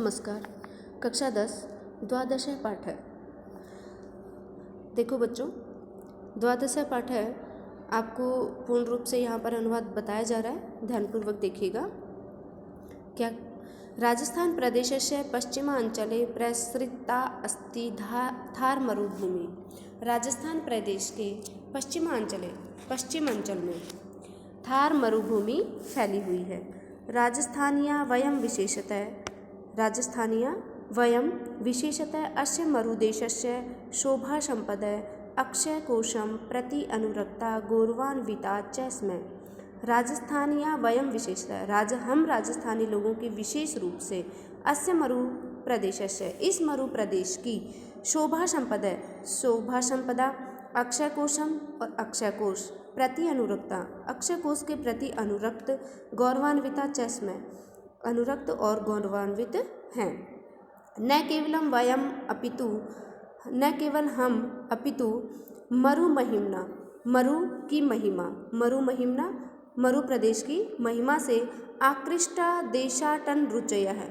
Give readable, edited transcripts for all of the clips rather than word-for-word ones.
नमस्कार। कक्षा 10 द्वादश पाठ है। देखो बच्चों, द्वादश पाठ है, आपको पूर्ण रूप से यहाँ पर अनुवाद बताया जा रहा है, ध्यानपूर्वक देखिएगा। क्या राजस्थान प्रदेशस्य पश्चिमांचले प्रसृता अस्ति थार मरुभूमि। राजस्थान प्रदेश के पश्चिम अंचल में थार मरुभूमि फैली हुई है। राजस्थानीया वयं विशेषतः अस्य मरुदेशस्य शोभासम्पदः अक्षयकोशं प्रति अनुरक्ता गौरवान्विता च स्म। राजस्थानीया वयं विशेषतः हम राजस्थानी लोगों की विशेष रूप से अस्य मरु प्रदेशस्य इस मरु प्रदेश की शोभा संपदा अक्षयकोशम और अक्षयकोश प्रति अनुरक्ता अक्षयकोश के प्रति अनुरक्त गौरवान्विता च स्म अनुरक्त और गौरवान्वित हैं। न केवल हम अपितु मरु प्रदेश की महिमा से आकृष्टा देशाटन रुचयः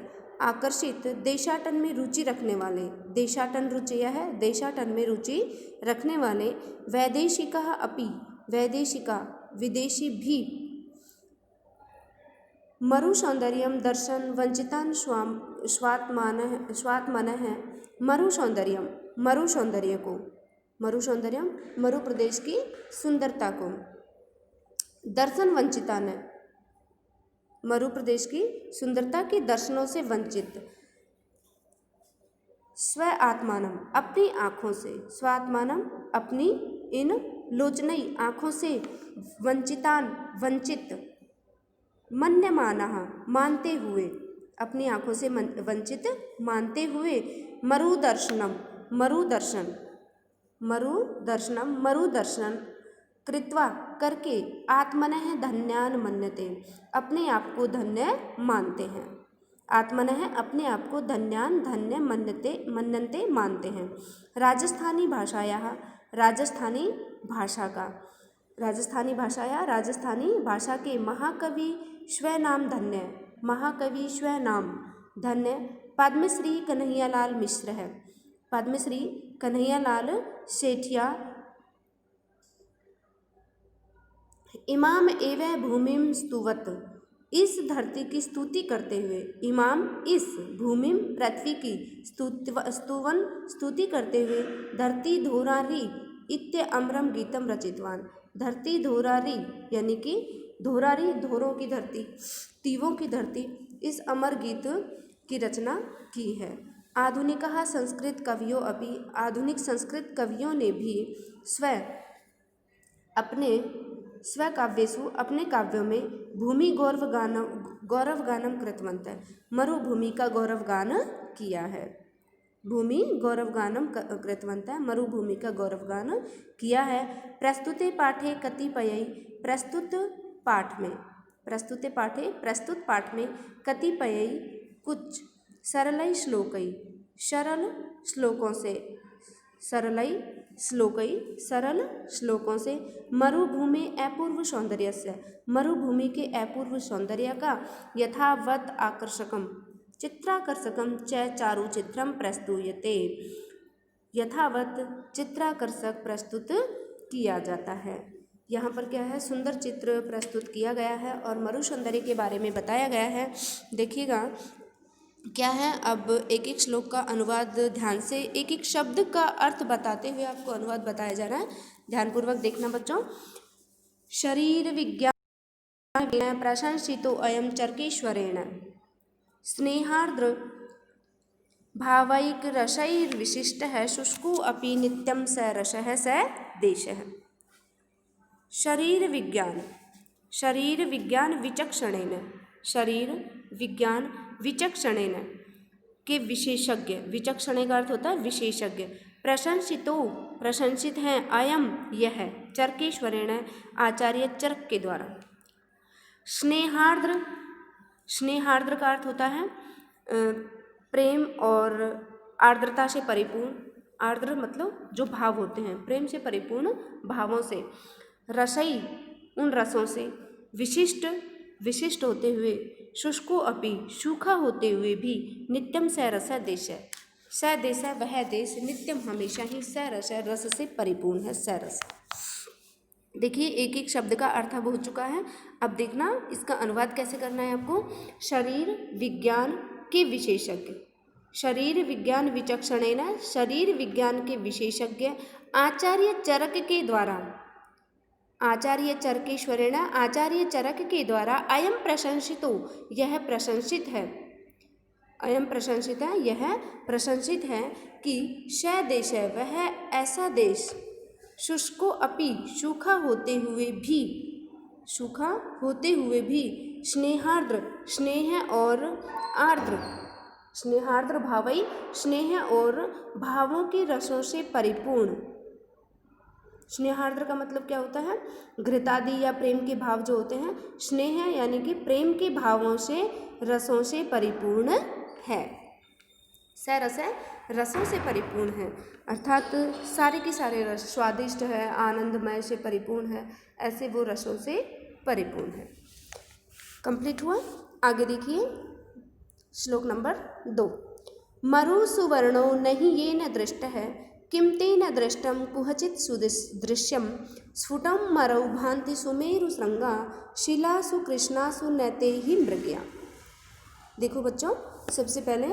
आकर्षित देशाटन में रुचि रखने वाले देशाटन में रुचि रखने वाले विदेशी भी मरु सौंदर्यम दर्शन वंचितान स्वात्मनः मरु प्रदेश की सुंदरता को दर्शन वंचितान मरु प्रदेश की सुंदरता के दर्शनों से वंचित अपनी आँखों से अपनी इन लोचनई आँखों से वंचित मानते हुए अपनी आँखों से वंचित मानते हुए मरुदर्शन कृत्वा करके आत्मनः धन्यान मन्यते अपने आप को धन्य मानते हैं। आत्मनः अपने आप को धन्य मानते हैं। राजस्थानी भाषा के महाकवि स्वनाम धन्य पद्मश्री कन्हैयालाल मिश्र है। पद्मश्री कन्हैयालाल सेठिया इमाम एवं भूमिम स्तुवत इस धरती की स्तुति करते हुए इस भूमि पृथ्वी की स्तुति करते हुए धरती धोरारी इत्य अमरम गीतम रचितवान। धरती धोरारी यानी कि धोरारी धोरों की धरती तीवों की धरती इस अमर गीत की रचना की है। आधुनिक संस्कृत कवियों ने भी स्वकाव्येषु अपने काव्यों में भूमि गौरवगानम कृतवन्तः मरुभूमि का गौरवगान किया है। मरुभूमि का गौरवगान किया है। प्रस्तुते पाठे कतिपय प्रस्तुत पाठ में कतिपय कुछ सरल श्लोकों से मरुभूमि के अपूर्व सौंदर्य का यथावत चित्राकर्षकम च चारुचित्रम प्रस्तूयते यथावत चित्राकर्षक प्रस्तुत किया जाता है। यहाँ पर क्या है, सुंदर चित्र प्रस्तुत किया गया है और मरु सौंदर्य के बारे में बताया गया है। देखिएगा क्या है, अब एक एक श्लोक का अनुवाद ध्यान से एक एक शब्द का अर्थ बताते हुए आपको अनुवाद बताया जा रहा है। ध्यानपूर्वक देखना बच्चों। शरीर विज्ञान प्रशंसितो अयम चरकेश्वरेण स्नेहार्द्र भावैक रसैर्विशिष्टः शुष्को अपि नित्यं स रसः स देशः। शरीर विचक्षणेन के विशेषज्ञ विचक्षणे का अर्थ होता है विशेषज्ञ। प्रशंसित हैं अयम यह चरकेश्वरेण आचार्य चरक के द्वारा। स्नेहार्द्र का अर्थ होता है प्रेम और आर्द्रता से परिपूर्ण। आर्द्र मतलब जो भाव होते हैं, प्रेम से परिपूर्ण भावों से। रसई उन रसों से, विशिष्ट होते हुए शुष्को अपि सूखा होते हुए भी नित्यम सरस देश है। स देश है वह देश नित्यम हमेशा ही सरस है, रस से परिपूर्ण है, सरस। देखिए एक एक शब्द का अर्थ अब हो चुका है। अब देखना इसका अनुवाद कैसे करना है आपको। शरीर विज्ञान के विशेषज्ञ, शरीर विज्ञान विचक्षणेन, शरीर विज्ञान के विशेषज्ञ आचार्य चरक के द्वारा, आचार्य चरकेश्वरेण, आचार्य चरक के द्वारा अयम प्रशंसितो, यह प्रशंसित है, अयम प्रशंसित है, यह प्रशंसित है कि श देश है वह ऐसा देश, शुष्को अपि सूखा होते हुए भी, सूखा होते हुए भी स्नेहार्द्र, स्नेह और आर्द्र, स्नेहार्द्र भावई, स्नेह और भावों के रसों से परिपूर्ण। स्नेहार्द्र का मतलब क्या होता है, घृतादि या प्रेम के भाव जो होते हैं। स्नेह यानी कि प्रेम के भावों से, रसों से परिपूर्ण है। सरस है, रसों से परिपूर्ण है, अर्थात सारे के सारे रस स्वादिष्ट है, आनंदमय से परिपूर्ण है, ऐसे वो रसों से परिपूर्ण है। कंप्लीट हुआ। आगे देखिए श्लोक नंबर 2। मरु सुवर्णो नहीं ये न दृष्ट है, किम तेन दृष्टम कुहचित सुदृश्यम, स्फुटम मरौ भान्ति सुमेरु श्रृंगा, शिलासु कृष्णासु नैते ही मृग्या। देखो बच्चों, सबसे पहले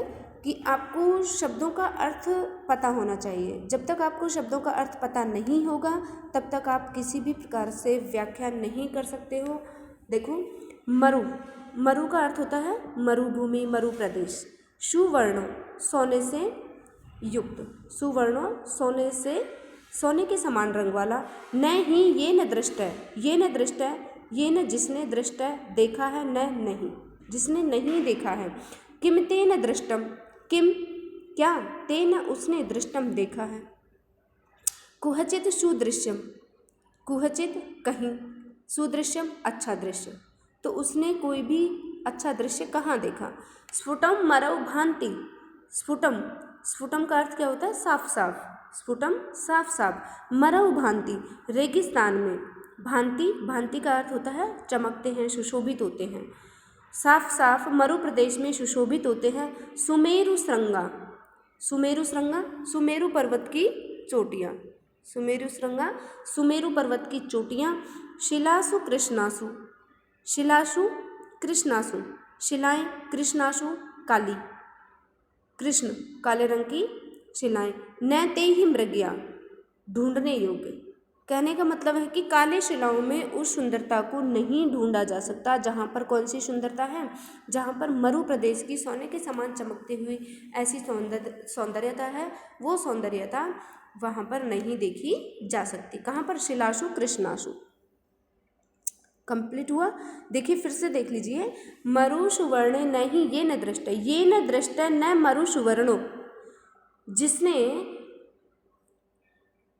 कि आपको शब्दों का अर्थ पता होना चाहिए। जब तक आपको शब्दों का अर्थ पता नहीं होगा तब तक आप किसी भी प्रकार से व्याख्या नहीं कर सकते हो। देखो मरु, मरु का अर्थ होता है मरुभूमि, मरु प्रदेश। सुवर्ण सोने से युक्त, सुवर्ण सोने से, सोने के समान रंग वाला। न ही ये न दृष्ट है, ये न दृष्ट है, ये न जिसने दृष्ट है देखा है, न नहीं जिसने नहीं देखा है। किम तेन दृष्टम, किम क्या, तेन उसने दृष्टम देखा है। कुहचित सुदृश्यम, कुहचित कहीं, सुदृश्यम अच्छा दृश्य, तो उसने कोई भी अच्छा दृश्य कहाँ देखा। स्फुटम मरौ भांति, स्फुटम, स्फुटम का अर्थ क्या होता है, साफ साफ, स्फुटम साफ साफ। मरौ भांति रेगिस्तान में, भांति, भांति का अर्थ होता है चमकते हैं, सुशोभित होते हैं, साफ साफ मरु प्रदेश में सुशोभित होते हैं। सुमेरु श्रृंगा, सुमेरु श्रृंगा, सुमेरु पर्वत की चोटियाँ, सुमेरु श्रृंगा, सुमेरु पर्वत की चोटियाँ। शिलासु कृष्णासु, शिलासु कृष्णासु, शिलाएं, कृष्णासु काली, कृष्ण काले रंग की शिलाएं। न ते ही मृग्या ढूंढने योग्य, कहने का मतलब है कि काले शिलाओं में उस सुंदरता को नहीं ढूंढा जा सकता जहाँ पर कौन सी सुंदरता है, जहाँ पर मरु प्रदेश की सोने के समान चमकती हुई ऐसी सौंदर्यता है, वो सौंदर्यता वहाँ पर नहीं देखी जा सकती। कहाँ पर, शिलासु कृष्णासु। कंप्लीट हुआ। देखिए फिर से देख लीजिए। मरु सुवर्ण नहीं ये न दृष्ट, ये न दृष्ट न मरु सुवर्णो, जिसने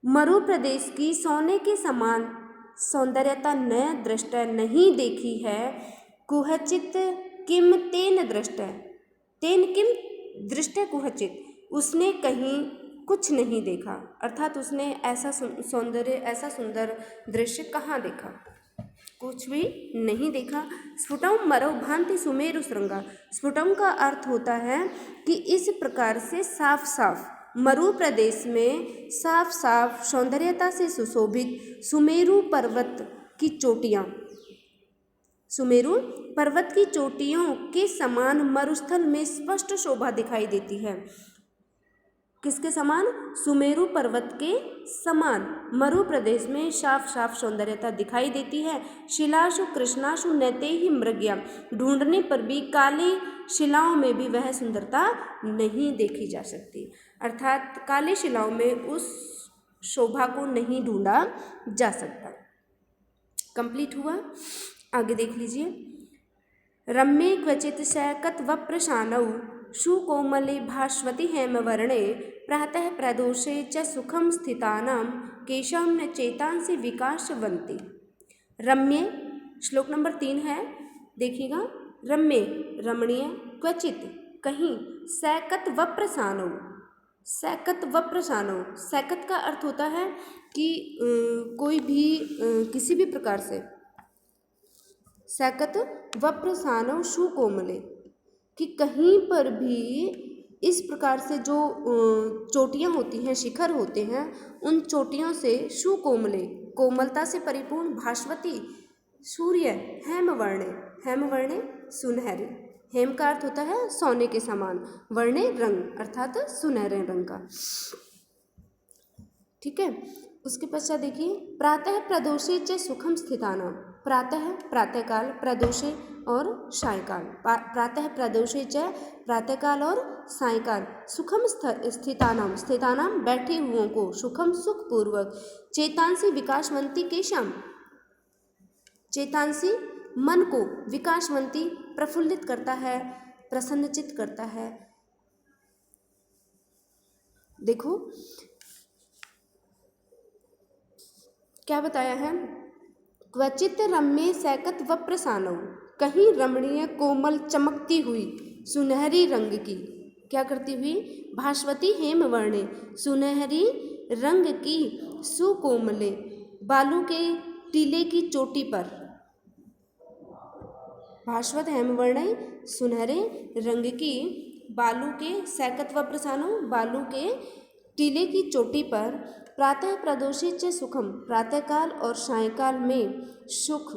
मरु प्रदेश की सोने के समान सौंदर्यता न दृष्ट नहीं देखी है। कुहचित किम तेन दृष्ट, तेन किम दृष्ट कुहचित, उसने कहीं कुछ नहीं देखा, अर्थात उसने ऐसा सौंदर्य, ऐसा सुंदर दृश्य कहाँ देखा, कुछ भी नहीं देखा। स्फुटम मरौ भांति सुमेरु श्रृंगा, स्फुटम का अर्थ होता है कि इस प्रकार से साफ साफ, मरु प्रदेश में साफ साफ सौंदर्यता से सुशोभित सुमेरु पर्वत की चोटियाँ, सुमेरु पर्वत की चोटियों के समान मरुस्थल में स्पष्ट शोभा दिखाई देती है। किसके समान, सुमेरु पर्वत के समान मरु प्रदेश में साफ साफ सौंदर्यता दिखाई देती है। शिलासु कृष्णासु नैते ही मृग्या, ढूंढने पर भी काले शिलाओं में भी वह सुंदरता नहीं देखी जा सकती, अर्थात काले शिलाओं में उस शोभा को नहीं ढूंढा जा सकता। कंप्लीट हुआ। आगे देख लीजिए। रम्ये क्वचित सैकत वप्रशानौ, सुकोमले भास्वति हेमवर्णे, प्रातः प्रदोषे च सुखम स्थितानां, केशं न चेतांसि विकासवन्ति। रम्ये, श्लोक नंबर 3 है, देखिएगा। रम्ये रमणीय, क्वचित कहीं, सैकत वप्रशानौ, सैकत वप्रशानौ, सैकत का अर्थ होता है कि कोई भी किसी भी प्रकार से सैकत वप्रसानव सुकोमले, कि कहीं पर भी इस प्रकार से जो चोटियाँ होती हैं, शिखर होते हैं, उन चोटियों से सुकोमले, कोमलता से परिपूर्ण, भास्वती सूर्य, हेमवर्णे, हेमवर्णे सुनहरे, हेम का अर्थ होता है सोने के समान, वर्णे रंग अर्थात सुनहरे रंग का। ठीक है, उसके पश्चात देखिए प्रातः प्रदोषे च सुखम स्थितानाम, प्रातः प्रातःकाल, प्रदोषे और सायकाल, प्रातः प्रदोषे च प्रातःकाल और सायकाल, सुखम स्थितानाम, स्थितानाम बैठे हुओं को, सुखम सुखपूर्वक, चेतांसी विकासवंती केशम, चेतांसी मन को, विकासवंती प्रफुल्लित करता है, प्रसन्नचित करता है। देखो क्या बताया है, क्वचित रम्य सैकत व प्रसानव, कहीं रमणीय कोमल चमकती हुई सुनहरी रंग की, क्या करती हुई, भास्वती हेमवर्णे, सुनहरी रंग की, सुकोमले, बालू के टीले की चोटी पर, भास्वत हेमवर्णे सुनहरे रंग की, बालू के सैकत व प्रसानव, बालू के टीले की चोटी पर, प्रातः प्रदोषे च सुखम, प्रातःकाल और सायंकाल में सुख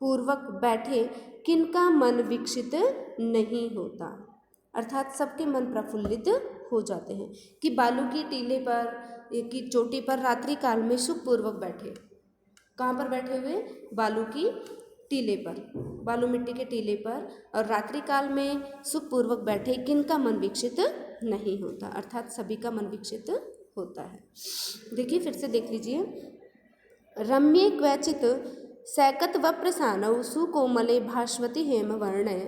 पूर्वक बैठे किनका मन विकसित नहीं होता, अर्थात सबके मन प्रफुल्लित हो जाते हैं। कि बालू की टीले पर, की चोटी पर रात्रि काल में सुख पूर्वक बैठे, कहाँ पर बैठे हुए, बालू की टीले पर, बालू मिट्टी के टीले पर, और रात्रि काल में सुख पूर्वक बैठे किनका मन विकसित नहीं होता, अर्थात सभी का मन विकसित होता है। देखिए फिर से देख लीजिए, रम्ये क्वचित सैकत व प्रसानौ सुकोमले भास्वती हेमवर्णे,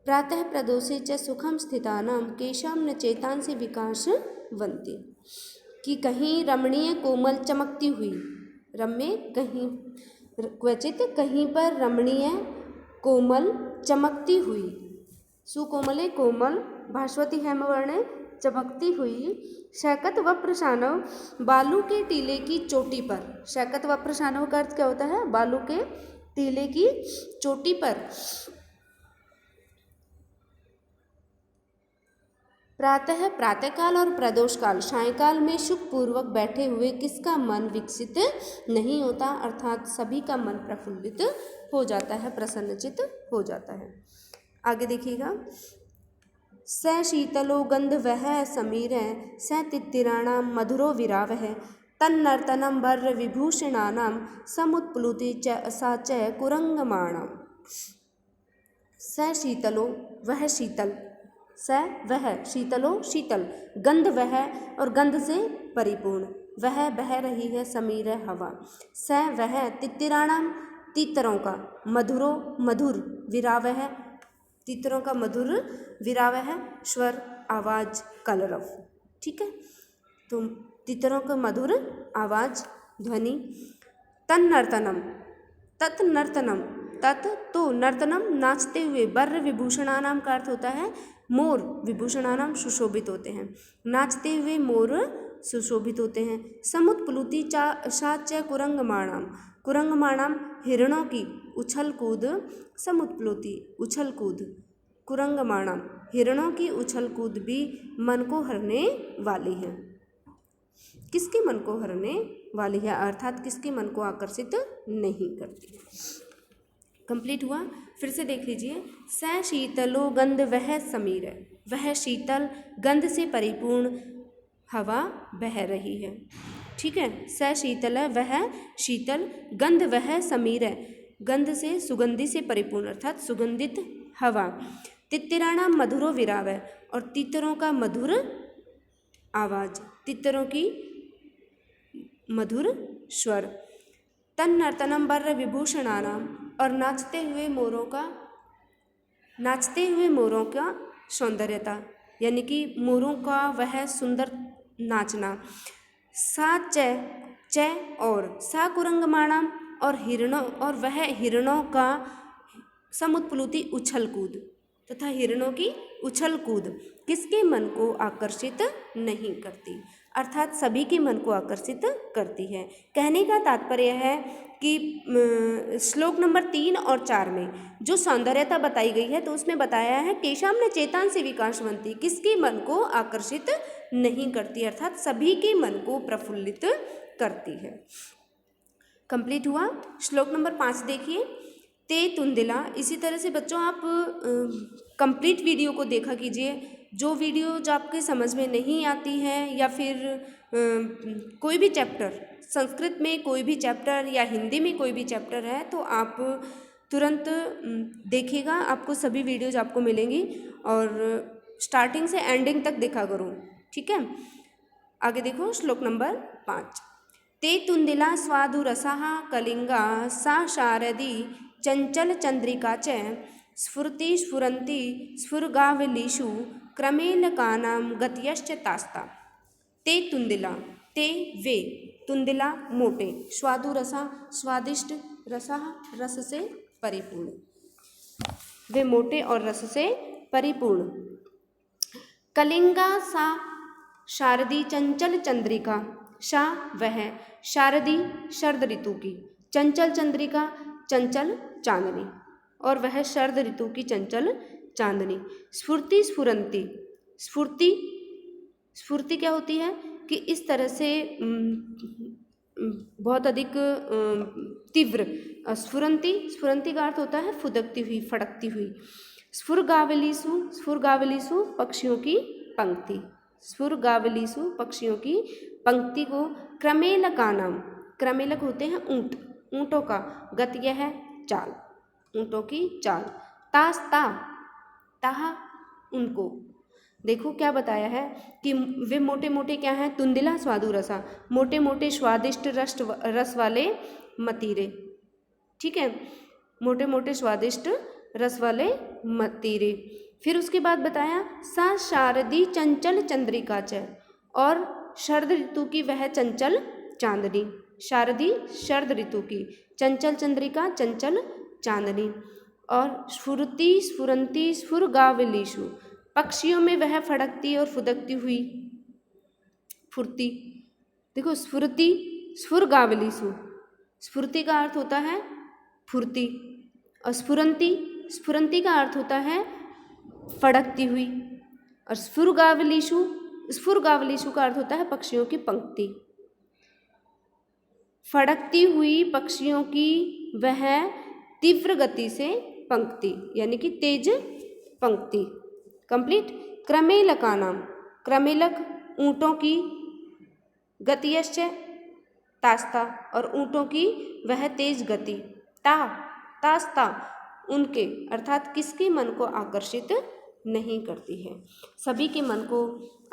प्रातः प्रदोषे च सुखम स्थितानां केशाम न चेतांसी विकासवन्ति, कि कहीं रमणीय कोमल चमकती हुई, रम्य कहीं, क्वचित कहीं पर रमणीय कोमल चमकती हुई, सुकोमले कोमल, भास्वती हेमवर्णे चमकती हुई, सैकत व प्रसानव, बालू के टीले की चोटी पर, सैकत व प्रसानव का अर्थ क्या होता है, बालू के टीले की चोटी पर, प्रातः प्रातःकाल और प्रदोष काल, सायंकाल में सुख पूर्वक बैठे हुए किसका मन विकसित नहीं होता, अर्थात सभी का मन प्रफुल्लित हो जाता है, प्रसन्नचित हो जाता है। आगे देखिएगा, स शीतलो गंध वह समीर, स तित्तिराणां मधुरो विरावः, तन्नर्तनं वर्र विभूषणानां समुत्प्लुति च सा च कुरंगमाणाम्। स शीतलो वह शीतल, स वह शीतलो शीतल, गंध वह और गंध से परिपूर्ण, वह बह रही है समीर हवा, स वह तित्तिराणां तीतरों का, मधुरो मधुर, विरावः तीतरों का मधुर, विरावः स्वर आवाज कलरव। ठीक है, तो तीतरों का मधुर आवाज ध्वनि, तन्नर्तनम, तत् नर्तनम, तत् तो नर्तनम नाचते हुए, बर्र विभूषणानाम का अर्थ होता है मोर, विभूषणानाम सुशोभित होते हैं, नाचते हुए मोर सुशोभित होते हैं, समुत्प्लुति सा च कुरंगमाणाम, कुरंगमाणाम हिरणों की उछल कूद, समुत्प्लुति उछल कूद, कुरंगमाणाम हिरणों की उछल कूद भी मन को हरने वाली है, किसके मन को हरने वाली है, अर्थात किसके मन को आकर्षित नहीं करती। कंप्लीट हुआ, फिर से देख लीजिए, स शीतलो गंध वह समीर, वह शीतल गंध से परिपूर्ण हवा बह रही है। ठीक है, स शीतल वह शीतल, गंध वह समीर, गंध से सुगंधि से परिपूर्ण अर्थात सुगंधित हवा, तित्तिराणां मधुरो विराव, और तीतरों का मधुर आवाज, तीतरों की मधुर स्वर, तन्नर्तनं वर्र विभूषणानां, और नाचते हुए मोरों का सौंदर्यता, यानी कि मोरों का वह सुंदर नाचना, सा च और सा कुरंगमाणाम, और हिरणों, और वह हिरणों का समुत्प्लुति उछल कूद, तथा हिरणों की उछल कूद किसके मन को आकर्षित नहीं करती, अर्थात सभी के मन को आकर्षित करती है। कहने का तात्पर्य है कि श्लोक नंबर 3 और 4 में जो सौंदर्यता बताई गई है तो उसमें बताया है केशाम ने चेतांसी विकासवंती, किसके मन को आकर्षित नहीं करती, अर्थात सभी के मन को प्रफुल्लित करती है। कंप्लीट हुआ। श्लोक नंबर 5 देखिए, ते तुंदिला। इसी तरह से बच्चों आप कंप्लीट वीडियो को देखा कीजिए। जो वीडियो जो आपके समझ में नहीं आती है या फिर कोई भी चैप्टर, संस्कृत में कोई भी चैप्टर या हिंदी में कोई भी चैप्टर है तो आप तुरंत देखिएगा, आपको सभी वीडियोज आपको मिलेंगी और स्टार्टिंग से एंडिंग तक देखा करो, ठीक है। आगे देखो श्लोक नंबर 5, ते तुंदिला स्वादु रसाः कलिंगा सा शारदी चंचल चंद्रिका च स्फुरति स्फुरन्ति स्फुरगावलीषु क्रमेलकानां गतयश्च तास्ता। ते तुंदिला, ते वे, तुंदिला मोटे, स्वादु रसा स्वादिष्ट, रसा रस से परिपूर्ण, वे मोटे और रस से परिपूर्ण। कलिंगा सा शारदी चंचल चंद्रिका, शा वह, शारदी शरद ऋतु की, चंचल चंद्रिका चंचल चांदनी, और वह शरद ऋतु की चंचल चांदनी। स्फूर्ति स्फुरंती, स्फूर्ति स्फूर्ति क्या होती है कि इस तरह से बहुत अधिक तीव्र। स्फुरंती, स्फुरंती का अर्थ होता है फुदकती हुई, फड़कती हुई। स्फुरगावलीसु, स्फुरगावलीसु पक्षियों की पंक्ति, स्फुरगावलीसु पक्षियों की पंक्ति को क्रमेलकानाम, क्रमेलक होते हैं ऊंट, ऊंटों का, गत्य है चाल, ऊंटों की चाल। तास्ता, ताहा उनको। देखो क्या बताया है कि वे मोटे मोटे क्या हैं, तुंदिला स्वादु रसा, मोटे मोटे स्वादिष्ट रस वाले मतीरे, ठीक है, मोटे मोटे स्वादिष्ट रस वाले मतीरे। फिर उसके बाद बताया सा शारदी चंचल चंद्रिका च, और शरद ऋतु की वह चंचल चांदनी, शारदी शरद ऋतु की, चंचल चंद्रिका चंचल चांदनी। और स्फुरति स्फुरंती स्फुरगावलीषु, पक्षियों में वह फड़कती और फुदकती हुई फुर्ती। देखो स्फुरति स्फुरगावलीषु, स्फुरति का अर्थ होता है फुर्ती, और स्फुरंती, स्फुरंती का अर्थ होता है फड़कती हुई, और स्फुरगावलीषु, स्फुरगावलीषु का अर्थ होता है पक्षियों की पंक्ति। फड़कती हुई पक्षियों की वह तीव्र गति से पंक्ति, यानी कि तेज पंक्ति। कंप्लीट। क्रमेलकानाम, क्रमेलक ऊंटों की, गतियश्च तास्ता, और ऊंटों की वह तेज गति, ता तास्ता उनके, अर्थात किसके मन को आकर्षित नहीं करती है, सभी के मन को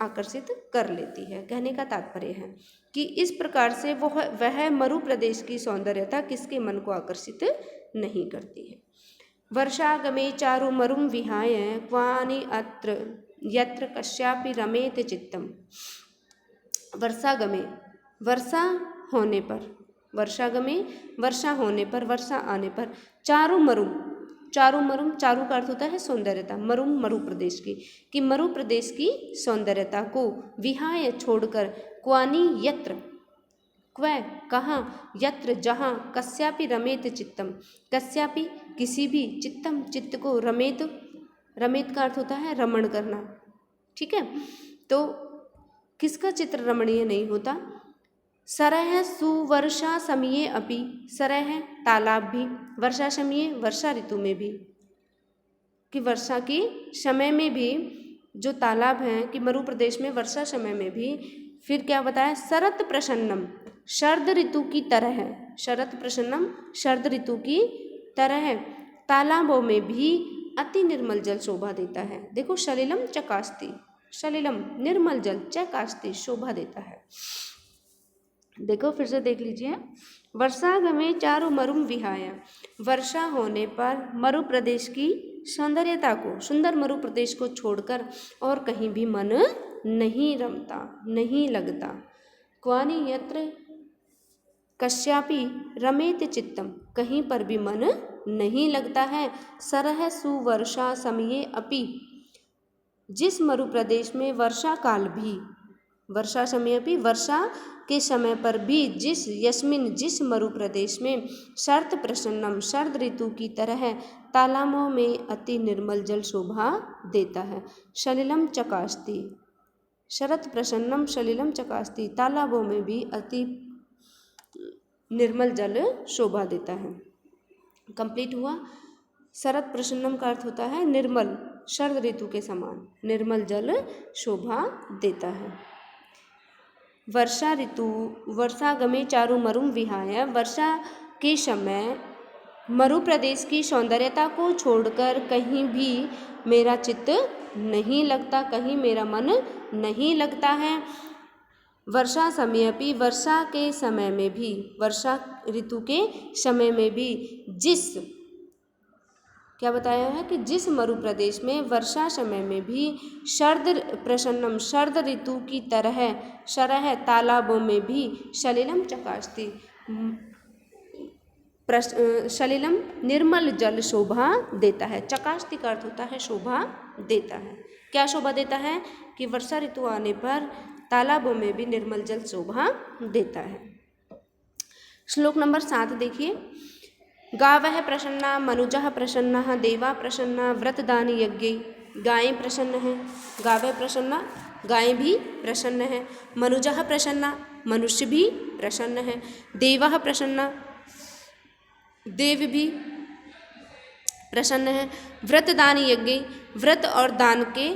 आकर्षित कर लेती है। कहने का तात्पर्य है कि इस प्रकार से वह मरु प्रदेश की सौंदर्यता किसके मन को आकर्षित नहीं करती है। वर्षागमे चारु मरुम विहाय क्वानि अत्र यत्र कस्यापि रमेत चित्तम। वर्षागमे, वर्षा होने पर, वर्षागमे वर्षा होने पर, वर्षा आने पर, चारु मरुम, चारु मरुम, चारु का अर्थ होता है सौंदर्यता, मरुम मरु प्रदेश की, कि मरु प्रदेश की सौंदर्यता को विहाय छोड़कर, क्वानि यत्र, क्व कहाँ, यत्र जहाँ, कस्यापि रमेत चित्तम, कस्यापि किसी भी, चित्तम चित्त को, रमेत, रमेत का अर्थ होता है रमण करना, ठीक है। तो किसका चित्र रमणीय नहीं होता। सरह सुवर्षा समये अपि, सरह तालाब भी, वर्षा समये वर्षा ऋतु में भी, कि वर्षा की समय में भी जो तालाब हैं, कि मरु प्रदेश में वर्षा समय में भी। फिर क्या बताया, शरत प्रसन्नम, शरद ऋतु की तरह है, शरत प्रसन्नम शरद ऋतु की तरह है, तालाबों में भी अति निर्मल जल शोभा देता है। देखो सलिलम चकास्ती, सलिलम निर्मल जल, चकास्ती शोभा देता है। देखो फिर से देख लीजिए, वर्षागमे चारु मरुम विहाय, वर्षा होने पर मरु प्रदेश की सौंदर्यता को, सुंदर मरु प्रदेश को छोड़कर और कहीं भी मन नहीं रमता, नहीं लगता। क्वानि यत्र कस्यापि रमेत चित्तम, कहीं पर भी मन नहीं लगता है। सरह सुवर्षा समये अपि, जिस मरु प्रदेश में वर्षा काल भी, वर्षा समयेपि वर्षा के समय पर भी जिस मरु प्रदेश में शरद प्रसन्नम शरद ऋतु की तरह तालाबों में अति निर्मल जल शोभा देता है। सलिलम चकास्ती, शरद प्रसन्नम सलिलम चकास्ती, तालाबों में भी अति निर्मल जल शोभा देता है। कंप्लीट हुआ। शरद प्रसन्नम का अर्थ होता है निर्मल, शरद ऋतु के समान निर्मल जल शोभा देता है। वर्षा ऋतु वर्षागमे चारु मरुम विहाय, वर्षा के समय मरु प्रदेश की सौंदर्यता को छोड़कर कहीं भी मेरा चित्त नहीं लगता, कहीं मेरा मन नहीं लगता है। वर्षा समयेपि, वर्षा के समय में भी, वर्षा ऋतु के समय में भी क्या बताया है कि जिस मरु प्रदेश में वर्षा समय में भी शरद प्रसन्नम शरद ऋतु की तरह तालाबों में भी सलिलम चकास्ती सलिलम निर्मल जल शोभा देता है। चकास्ती का अर्थ होता है शोभा देता है। क्या शोभा देता है कि वर्षा ऋतु आने पर तालाबों में भी निर्मल जल शोभा देता है। श्लोक नंबर 7 देखिए। गावः प्रसन्ना मनुजः प्रसन्नः देवा प्रसन्ना व्रतदान यज्ञ, गायें प्रसन्न हैं, गावः प्रसन्ना गायें भी प्रसन्न हैं, मनुजः प्रसन्ना मनुष्य भी प्रसन्न हैं, देवः प्रसन्ना देव भी प्रसन्न हैं, व्रतदान यज्ञ व्रत और दान के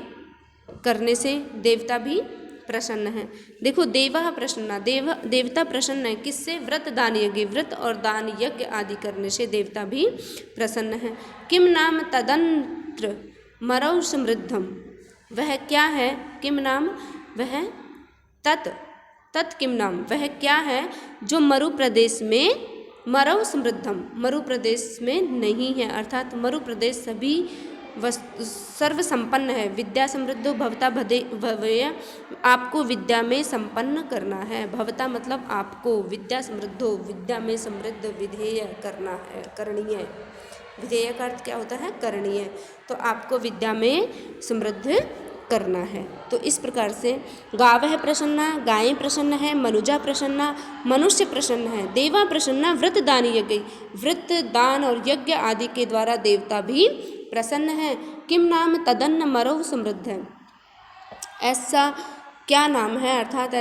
करने से देवता भी प्रसन्न है। देखो देवः प्रसन्ना देवता प्रसन्न है किससे? व्रत दान यज्ञ व्रत और दान यज्ञ आदि करने से देवता भी प्रसन्न है। किम नाम तदंत्र मरौ समृद्धम, वह क्या है? किम नाम वह तत् किम नाम वह क्या है जो मरु प्रदेश में मरौ समृद्धम मरु प्रदेश में नहीं है, अर्थात मरु प्रदेश सभी सर्व संपन्न है। विद्या समृद्धो भवता भवेय, आपको विद्या में संपन्न करना है। भवता मतलब आपको, विद्या समृद्धो विद्या में समृद्ध, विधेय करना है, करणीय। विधेय का अर्थ क्या होता है? करणीय। तो आपको विद्या में समृद्ध करना है। तो इस प्रकार से गावः प्रसन्ना गायें प्रसन्न है, मनुजा प्रसन्ना मनुष्य प्रसन्न है, देवा प्रसन्ना व्रत दान यज्ञ व्रत दान और यज्ञ आदि के द्वारा देवता भी प्रसन्न है। किम नाम तदन्न मरौ समृद्ध है, ऐसा क्या नाम है, अर्थात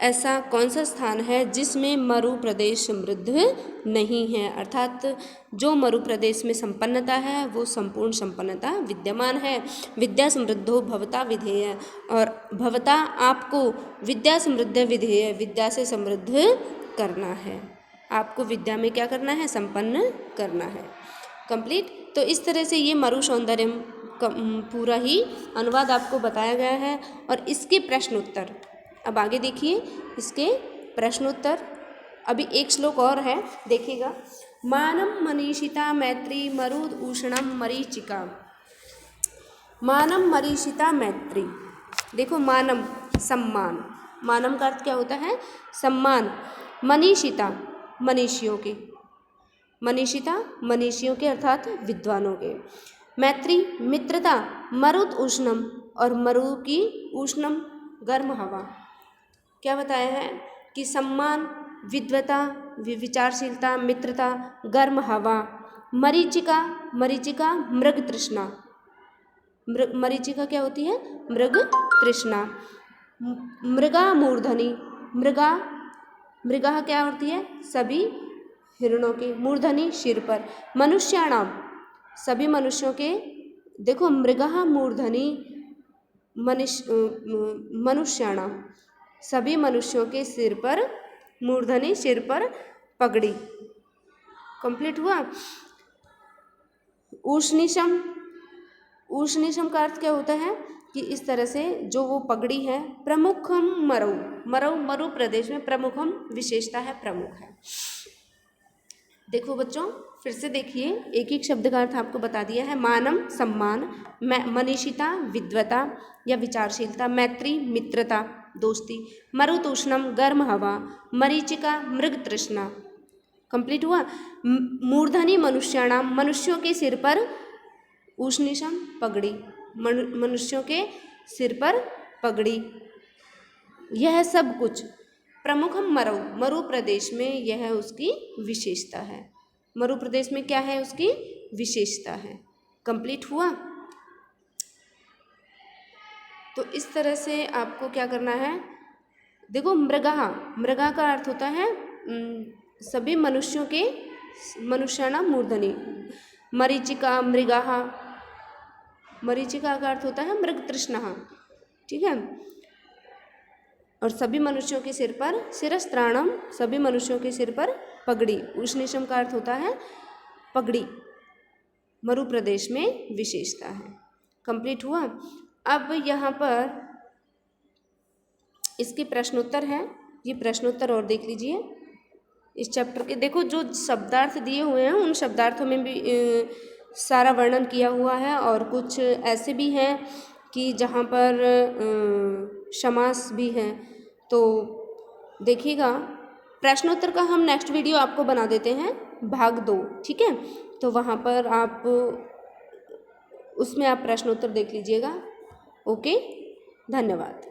ऐसा कौन सा स्थान है जिसमें मरु प्रदेश समृद्ध नहीं है, अर्थात जो मरु प्रदेश में संपन्नता है वो संपूर्ण संपन्नता विद्यमान है। विद्या समृद्धो भवता विधेय, और भवता आपको विद्या समृद्ध विधेय विद्या से समृद्ध करना है। आपको विद्या में क्या करना है? संपन्न करना है। कंप्लीट। तो इस तरह से ये मरु सौंदर्यम पूरा ही अनुवाद आपको बताया गया है। और इसके प्रश्न उत्तर अब आगे देखिए, इसके प्रश्नोत्तर। अभी एक श्लोक और है, देखिएगा। मानम मनीषिता मैत्री मरुद उष्णम मरीचिका, मानम मरीषिता मैत्री। देखो मानम सम्मान, मानम का अर्थ क्या होता है? सम्मान। मनीषिता मनीषियों के, मनीषिता मनीषियों के अर्थात विद्वानों के। मैत्री मित्रता, मरुद उष्णम और मरु की उष्णम गर्म हवा। क्या बताया है कि सम्मान, विद्वता, विचारशीलता, मित्रता, गर्म हवा। मरीचिका, मरीचिका मृग तृष्णा, मरीचिका क्या होती है? मृग तृष्णा। मृगा मूर्धनि, मृगा क्या होती है? सभी हिरणों के, मूर्धनि सिर पर। मनुष्याणाम सभी मनुष्यों के, देखो मृगा मूर्धनि मनुष्याणाम सभी मनुष्यों के सिर पर, मूर्धनि सिर पर पगड़ी। कंप्लीट हुआ। उष्णिशम, उष्णिशम का अर्थ क्या होता है कि इस तरह से जो वो पगड़ी है। प्रमुखम मरु, मरु प्रदेश में प्रमुखम विशेषता है, प्रमुख है। देखो बच्चों फिर से देखिए, एक एक शब्द का अर्थ आपको बता दिया है। मानम सम्मान, मनीषिता विद्वता या विचारशीलता, मैत्री मित्रता दोस्ती, मरुतुष्णम गर्म हवा, मरीचिका मृग तृष्णा। कंप्लीट हुआ। मूर्धनि मनुष्याणाम मनुष्यों के सिर पर, उष्णिशम पगड़ी मनुष्यों के सिर पर पगड़ी। यह सब कुछ प्रमुखम मरु, मरु प्रदेश में यह उसकी विशेषता है। मरु प्रदेश में क्या है उसकी विशेषता है। कंप्लीट हुआ। तो इस तरह से आपको क्या करना है, देखो मृगा, मृगा का अर्थ होता है सभी मनुष्यों के, मनुष्याणाम मूर्धनि, मरीचिका मृगा, मरीचिका का अर्थ होता है मृग तृष्णा, ठीक है। और सभी मनुष्यों के सिर पर शिरस्त्राणम, सभी मनुष्यों के सिर पर पगड़ी, उष्णिशम का अर्थ होता है पगड़ी, मरु प्रदेश में विशेषता है। कंप्लीट हुआ। अब यहाँ पर इसके प्रश्नोत्तर हैं, ये प्रश्नोत्तर और देख लीजिए इस चैप्टर के। देखो जो शब्दार्थ दिए हुए हैं उन शब्दार्थों में भी सारा वर्णन किया हुआ है, और कुछ ऐसे भी हैं कि जहाँ पर समास भी हैं। तो देखिएगा, प्रश्नोत्तर का हम नेक्स्ट वीडियो आपको बना देते हैं, भाग 2, ठीक है। तो वहाँ पर आप उसमें आप प्रश्नोत्तर देख लीजिएगा। ओके, धन्यवाद।